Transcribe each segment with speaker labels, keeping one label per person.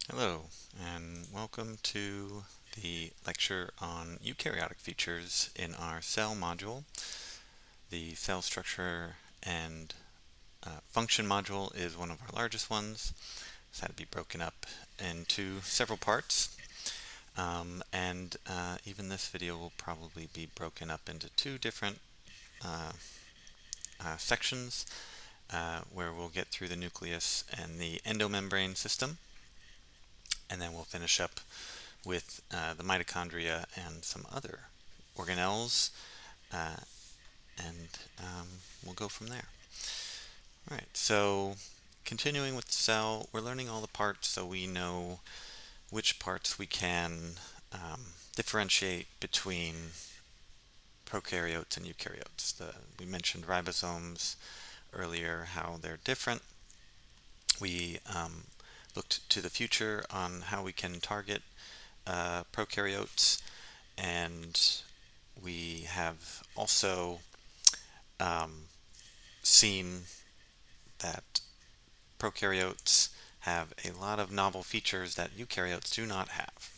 Speaker 1: Hello, and welcome to the lecture on eukaryotic features in our cell module. The cell structure and function module is one of our largest ones. It's had to be broken up into several parts, and even this video will probably be broken up into two different uh, sections where we'll get through the nucleus and the endomembrane system, and then we'll finish up with the mitochondria and some other organelles, uh, and we'll go from there. All right, so continuing with the cell, we're learning all the parts so we know which parts we can differentiate between prokaryotes and eukaryotes. We mentioned ribosomes earlier, how they're different. We looked to the future on how we can target prokaryotes, and we have also seen that prokaryotes have a lot of novel features that eukaryotes do not have.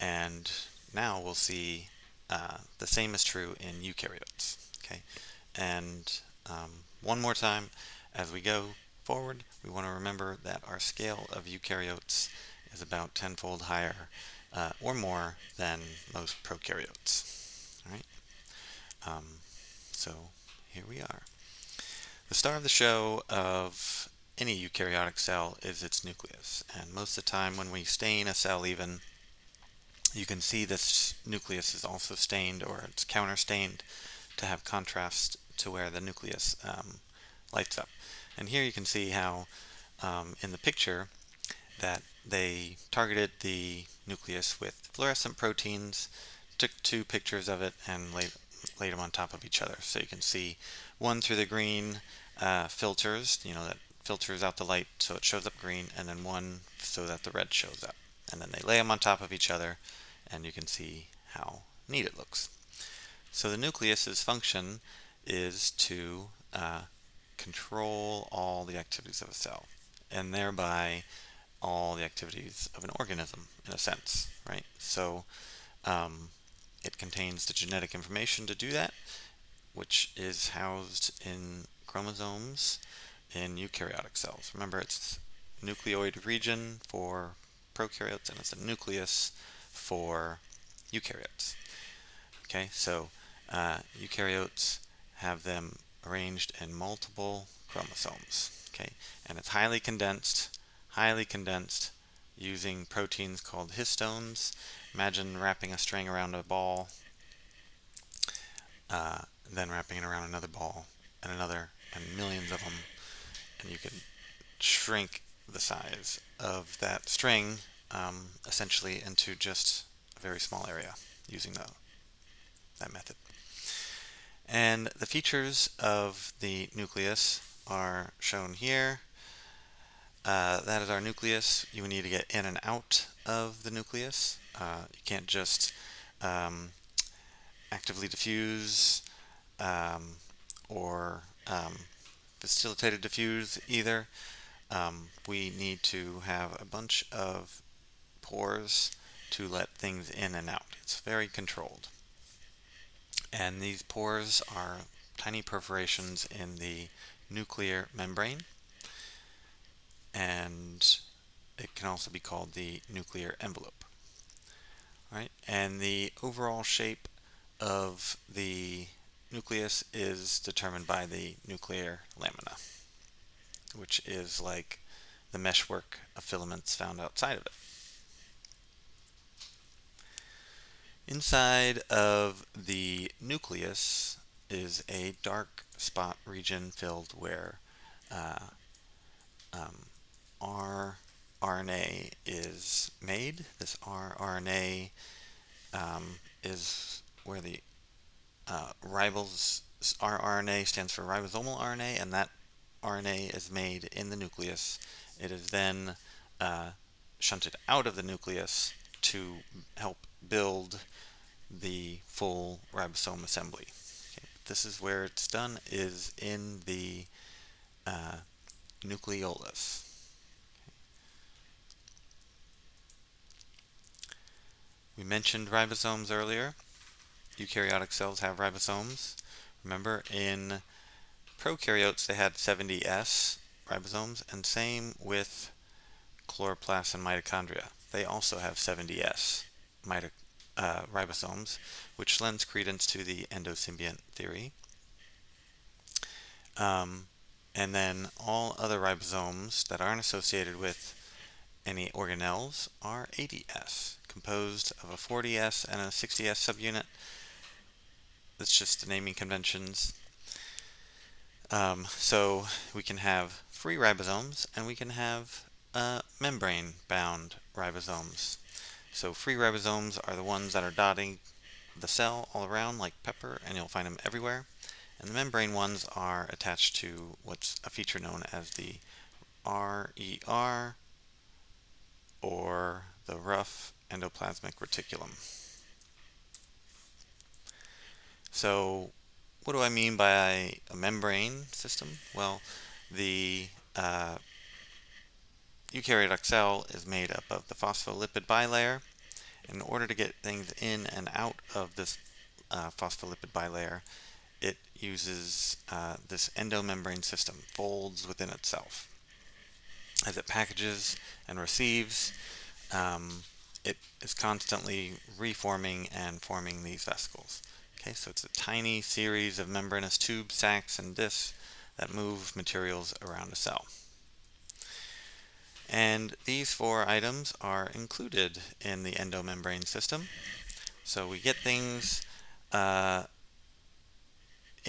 Speaker 1: And now we'll see the same is true in eukaryotes. Okay, and one more time as we go forward, we want to remember that our scale of eukaryotes is about tenfold higher or more than most prokaryotes. All right, um, so here we are. The star of the show of any eukaryotic cell is its nucleus, and most of the time when we stain a cell even, you can see this nucleus is also stained, or it's counterstained to have contrast to where the nucleus lights up. And here you can see how in the picture that they targeted the nucleus with fluorescent proteins, took two pictures of it and laid them on top of each other. So you can see one through the green filters, that filters out the light so it shows up green, and then one so that the red shows up. And then they lay them on top of each other, and you can see how neat it looks. So the nucleus's function is to control all the activities of a cell, and thereby all the activities of an organism, in a sense, right? So it contains the genetic information to do that, which is housed in chromosomes in eukaryotic cells. Remember, it's nucleoid region for prokaryotes, and it's a nucleus for eukaryotes. Okay, so eukaryotes have them arranged in multiple chromosomes. Okay, and it's highly condensed using proteins called histones. Imagine wrapping a string around a ball, then wrapping it around another ball and another, and millions of them, and you can shrink the size of that string essentially into just a very small area using that method. And the features of the nucleus are shown here. That is our nucleus. You need to get in and out of the nucleus. You can't just actively diffuse or facilitated diffuse either. We need to have a bunch of pores to let things in and out. It's very controlled. And these pores are tiny perforations in the nuclear membrane, and it can also be called the nuclear envelope. Right? And the overall shape of the nucleus is determined by the nuclear lamina, which is like the meshwork of filaments found outside of it. Inside of the nucleus is a dark spot region filled where rRNA is made. This rRNA is where the rRNA stands for ribosomal RNA, and that RNA is made in the nucleus. It is then shunted out of the nucleus to help build the full ribosome assembly. Okay. This is where it's done, is in the nucleolus. We mentioned ribosomes earlier. Eukaryotic cells have ribosomes. Remember, in prokaryotes they had 70S ribosomes, and same with chloroplasts and mitochondria. They also have 70S ribosomes, which lends credence to the endosymbiont theory. And then all other ribosomes that aren't associated with any organelles are 80S, composed of a 40S and a 60S subunit. That's just the naming conventions. So we can have free ribosomes and we can have membrane-bound ribosomes. So free ribosomes are the ones that are dotting the cell all around like pepper, and you'll find them everywhere. And the membrane ones are attached to what's a feature known as the RER, or the rough endoplasmic reticulum. So what do I mean by a membrane system? Well, the eukaryotic cell is made up of the phospholipid bilayer. In order to get things in and out of this phospholipid bilayer, it uses this endomembrane system, folds within itself. As it packages and receives, it is constantly reforming and forming these vesicles. Okay, so it's a tiny series of membranous tubes, sacs, and discs that move materials around a cell. And these four items are included in the endomembrane system. So we get things in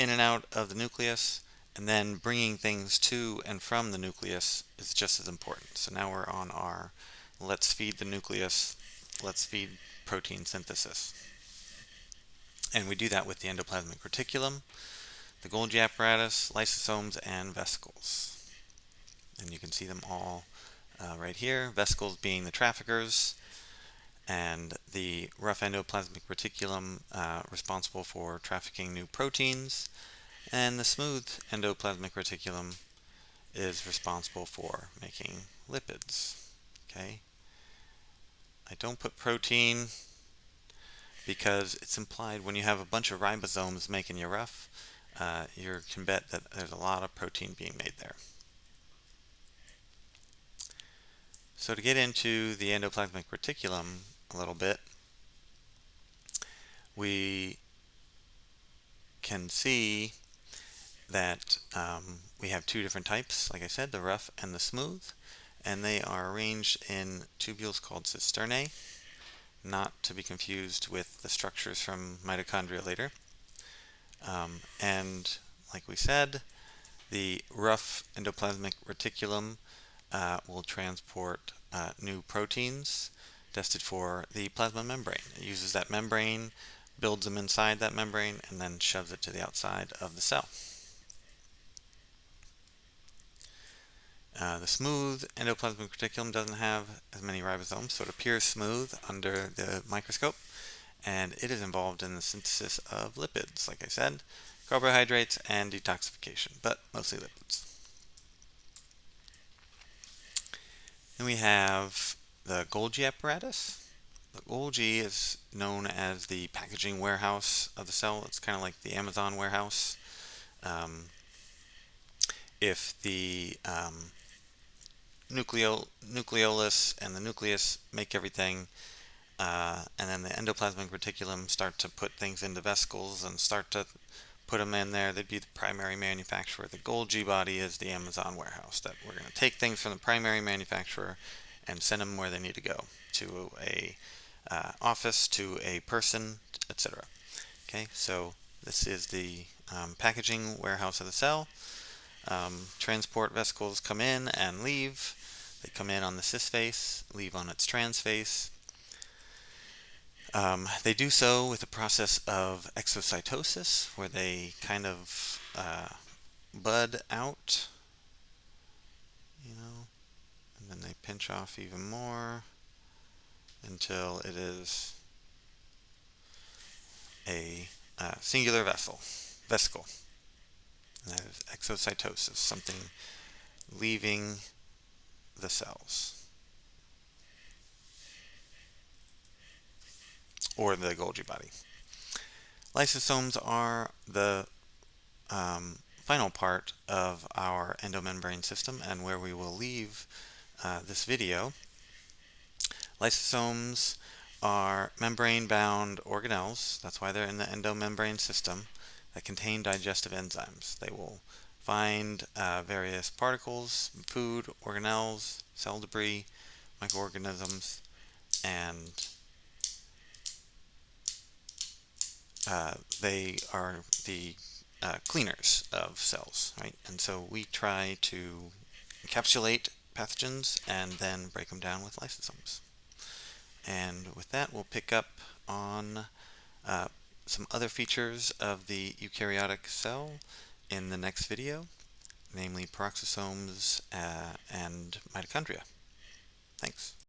Speaker 1: and out of the nucleus, and then bringing things to and from the nucleus is just as important. So now we're on our let's feed the nucleus, let's feed protein synthesis. And we do that with the endoplasmic reticulum, the Golgi apparatus, lysosomes, and vesicles. And you can see them all right here, vesicles being the traffickers, and the rough endoplasmic reticulum responsible for trafficking new proteins, and the smooth endoplasmic reticulum is responsible for making lipids. Okay, I don't put protein because it's implied when you have a bunch of ribosomes making your rough, you can bet that there's a lot of protein being made there. So to get into the endoplasmic reticulum a little bit, we can see that we have two different types, like I said, the rough and the smooth, and they are arranged in tubules called cisternae, not to be confused with the structures from mitochondria later. And like we said, the rough endoplasmic reticulum will transport new proteins tested for the plasma membrane. It uses that membrane, builds them inside that membrane, and then shoves it to the outside of the cell. The smooth endoplasmic reticulum doesn't have as many ribosomes, so it appears smooth under the microscope, and it is involved in the synthesis of lipids, like I said, carbohydrates, and detoxification, but mostly lipids. Then we have the Golgi apparatus. The Golgi is known as the packaging warehouse of the cell. It's kind of like the Amazon warehouse. If the nucleolus and the nucleus make everything, and then the endoplasmic reticulum start to put things into vesicles and start to put them in there, they'd be the primary manufacturer. The Golgi body is the Amazon warehouse, that we're going to take things from the primary manufacturer and send them where they need to go, to a office, to a person, etc. Okay, so this is the packaging warehouse of the cell. Transport vesicles come in and leave. They come in on the cis face, leave on its trans face. They do so with a process of exocytosis, where they kind of bud out, and then they pinch off even more until it is a singular vesicle. And that is exocytosis, something leaving the cells. or the Golgi body. Lysosomes are the final part of our endomembrane system, and where we will leave this video. Lysosomes are membrane-bound organelles, that's why they're in the endomembrane system, that contain digestive enzymes. They will find various particles, food, organelles, cell debris, microorganisms, and they are the cleaners of cells, right? And so we try to encapsulate pathogens and then break them down with lysosomes. And with that, we'll pick up on some other features of the eukaryotic cell in the next video, namely peroxisomes and mitochondria. Thanks.